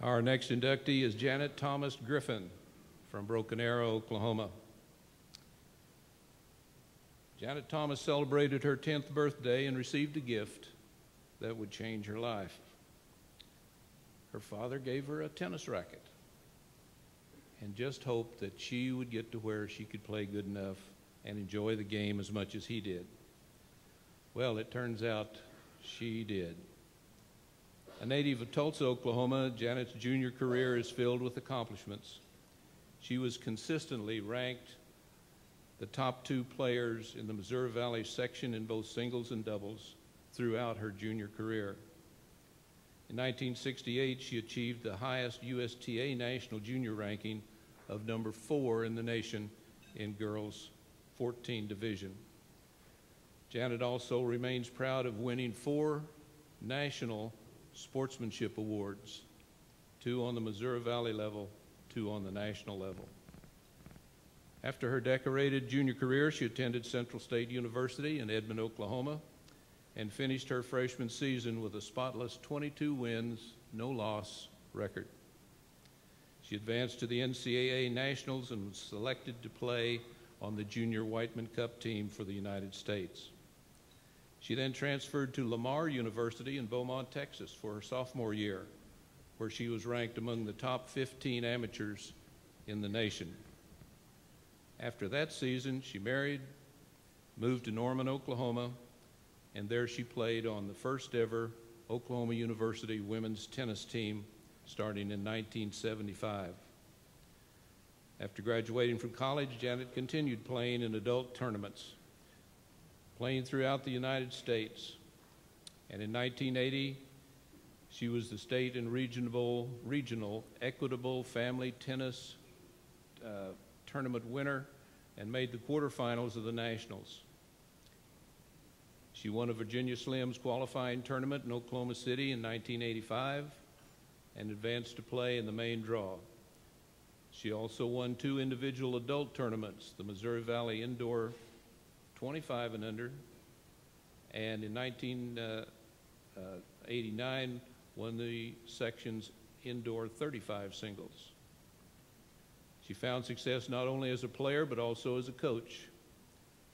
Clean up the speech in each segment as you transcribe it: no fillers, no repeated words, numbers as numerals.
Our next inductee is Janet Thomas Griffith from Broken Arrow, Oklahoma. Janet Thomas celebrated her 10th birthday and received a gift that would change her life. Her father gave her a tennis racket and just hoped that she would get to where she could play good enough and enjoy the game as much as he did. Well, it turns out she did. A native of Tulsa, Oklahoma, Janet's junior career is filled with accomplishments. She was consistently ranked the top 2 players in the Missouri Valley section in both singles and doubles throughout her junior career. In 1968, she achieved the highest USTA national junior ranking of number 4 in the nation in girls 14 division. Janet also remains proud of winning 4 national sportsmanship awards, 2 on the Missouri Valley level, 2 on the national level. After her decorated junior career, she attended Central State University in Edmond, Oklahoma, and finished her freshman season with a spotless 22 wins, no loss record. She advanced to the NCAA Nationals and was selected to play on the Junior Whiteman Cup team for the United States. She then transferred to Lamar University in Beaumont, Texas for her sophomore year, where she was ranked among the top 15 amateurs in the nation. After that season, she married, moved to Norman, Oklahoma, and there she played on the first ever Oklahoma University women's tennis team starting in 1975. After graduating from college, Janet continued playing in adult tournaments, playing throughout the United States. And in 1980, she was the state and regional equitable family tennis tournament winner and made the quarterfinals of the Nationals. She won a Virginia Slims qualifying tournament in Oklahoma City in 1985 and advanced to play in the main draw. She also won 2 individual adult tournaments, the Missouri Valley Indoor 25 and under, and in 1989 won the section's indoor 35 singles. She found success not only as a player but also as a coach.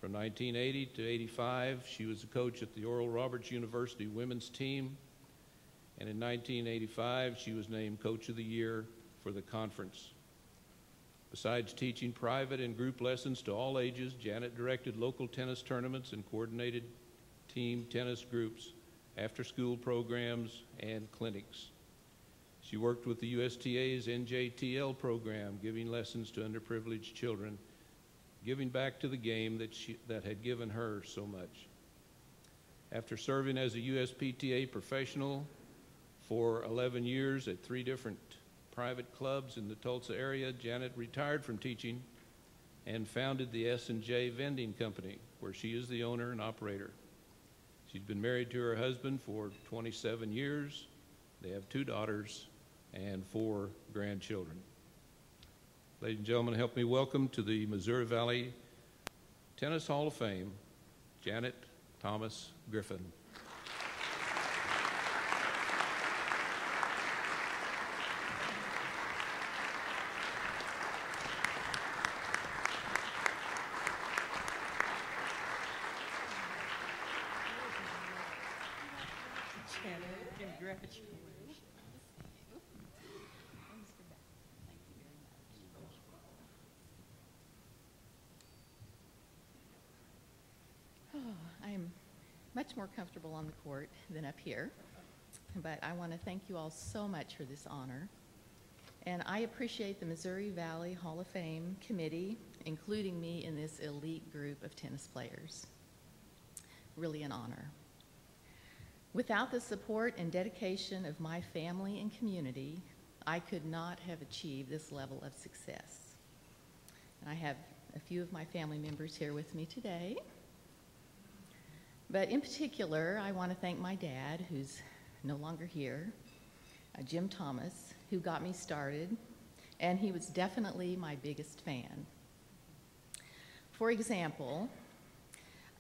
From 1980 to 85, she was a coach at the Oral Roberts University women's team, and in 1985, she was named Coach of the Year for the conference. Besides teaching private and group lessons to all ages, Janet directed local tennis tournaments and coordinated team tennis groups, after-school programs, and clinics. She worked with the USTA's NJTL program, giving lessons to underprivileged children, giving back to the game that had given her so much. After serving as a USPTA professional for 11 years at 3 different private clubs in the Tulsa area, Janet retired from teaching and founded the S&J Vending Company, where she is the owner and operator. She's been married to her husband for 27 years. They have 2 daughters and 4 grandchildren. Ladies and gentlemen, help me welcome to the Missouri Valley Tennis Hall of Fame, Janet Thomas Griffith. Janet, congratulations. I'm much more comfortable on the court than up here, but I want to thank you all so much for this honor. And I appreciate the Missouri Valley Hall of Fame committee, including me in this elite group of tennis players. Really an honor. Without the support and dedication of my family and community, I could not have achieved this level of success. And I have a few of my family members here with me today. But in particular, I want to thank my dad, who's no longer here, Jim Thomas, who got me started, and he was definitely my biggest fan. For example,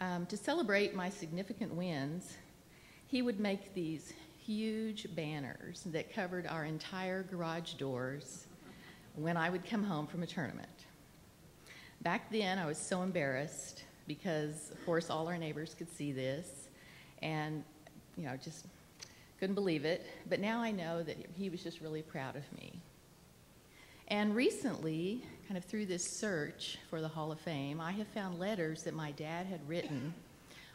to celebrate my significant wins, he would make these huge banners that covered our entire garage doors when I would come home from a tournament. Back then, I was so embarrassed because, of course, all our neighbors could see this, and, you know, just couldn't believe it. But now I know that he was just really proud of me. And recently, kind of through this search for the Hall of Fame, I have found letters that my dad had written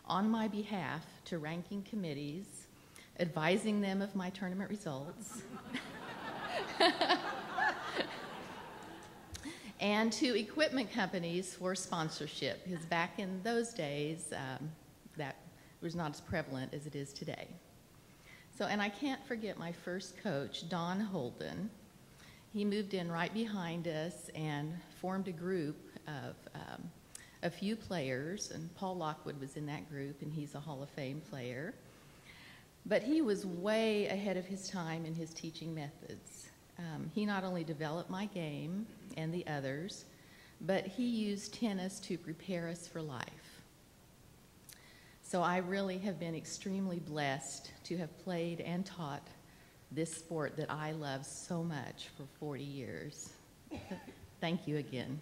on my behalf to ranking committees, advising them of my tournament results, and to equipment companies for sponsorship, because back in those days, that was not as prevalent as it is today. So, and I can't forget my first coach, Don Holden. He moved in right behind us and formed a group of a few players, and Paul Lockwood was in that group, and he's a Hall of Fame player. But he was way ahead of his time in his teaching methods. He not only developed my game and the others, but he used tennis to prepare us for life. So I really have been extremely blessed to have played and taught this sport that I love so much for 40 years. Thank you again.